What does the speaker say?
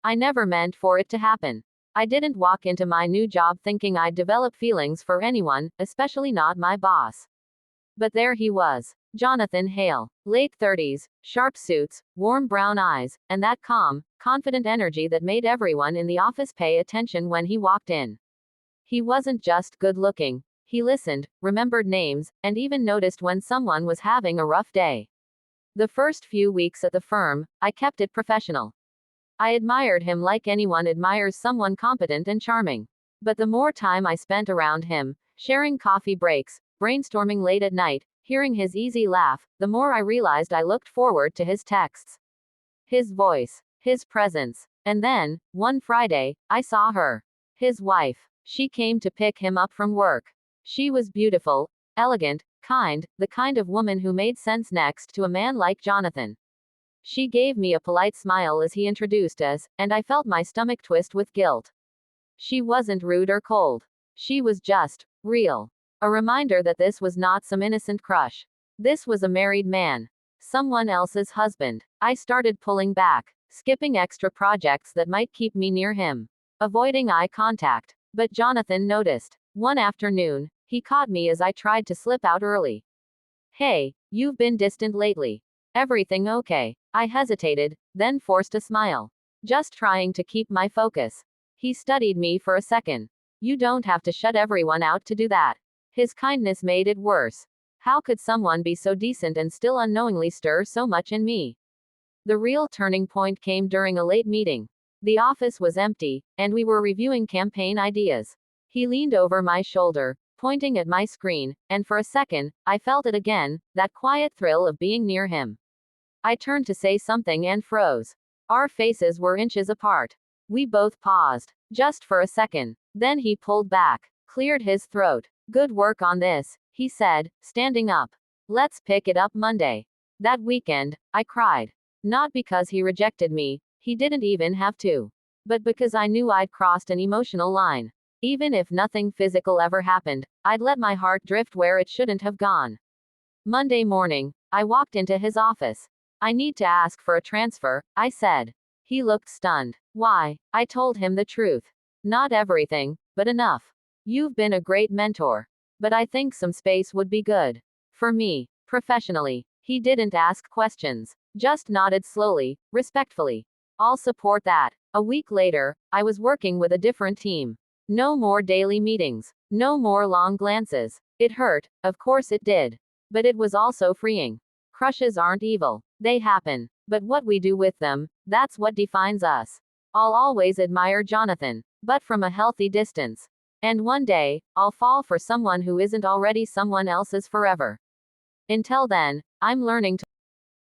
I never meant for it to happen. I didn't walk into my new job thinking I'd develop feelings for anyone, especially not my boss. But there he was. Jonathan Hale. Late 30s, sharp suits, warm brown eyes, and that calm, confident energy that made everyone in the office pay attention when he walked in. He wasn't just good looking. He listened, remembered names, and even noticed when someone was having a rough day. The first few weeks at the firm, I kept it professional. I admired him like anyone admires someone competent and charming. But the more time I spent around him, sharing coffee breaks, brainstorming late at night, hearing his easy laugh, the more I realized I looked forward to his texts. His voice. His presence. And then, one Friday, I saw her. His wife. She came to pick him up from work. She was beautiful, elegant, kind, the kind of woman who made sense next to a man like Jonathan. She gave me a polite smile as he introduced us, and I felt my stomach twist with guilt. She wasn't rude or cold. She was just real. A reminder that this was not some innocent crush. This was a married man. Someone else's husband. I started pulling back, skipping extra projects that might keep me near him, avoiding eye contact. But Jonathan noticed. One afternoon, he caught me as I tried to slip out early. Hey, you've been distant lately. Everything okay? I hesitated, then forced a smile. Just trying to keep my focus. He studied me for a second. You don't have to shut everyone out to do that. His kindness made it worse. How could someone be so decent and still unknowingly stir so much in me? The real turning point came during a late meeting. The office was empty, and we were reviewing campaign ideas. He leaned over my shoulder, pointing at my screen, and for a second, I felt it again, that quiet thrill of being near him. I turned to say something and froze. Our faces were inches apart. We both paused, just for a second. Then he pulled back, cleared his throat. Good work on this, he said, standing up. Let's pick it up Monday. That weekend, I cried. Not because he rejected me, he didn't even have to. But because I knew I'd crossed an emotional line. Even if nothing physical ever happened, I'd let my heart drift where it shouldn't have gone. Monday morning, I walked into his office. I need to ask for a transfer, I said. He looked stunned. Why? I told him the truth. Not everything, but enough. You've been a great mentor. But I think some space would be good. For me, professionally. He didn't ask questions. Just nodded slowly, respectfully. I'll support that. A week later, I was working with a different team. No more daily meetings. No more long glances. It hurt, of course it did. But it was also freeing. Crushes aren't evil. They happen. But what we do with them, that's what defines us. I'll always admire Jonathan, but from a healthy distance. And one day, I'll fall for someone who isn't already someone else's forever. Until then, I'm learning to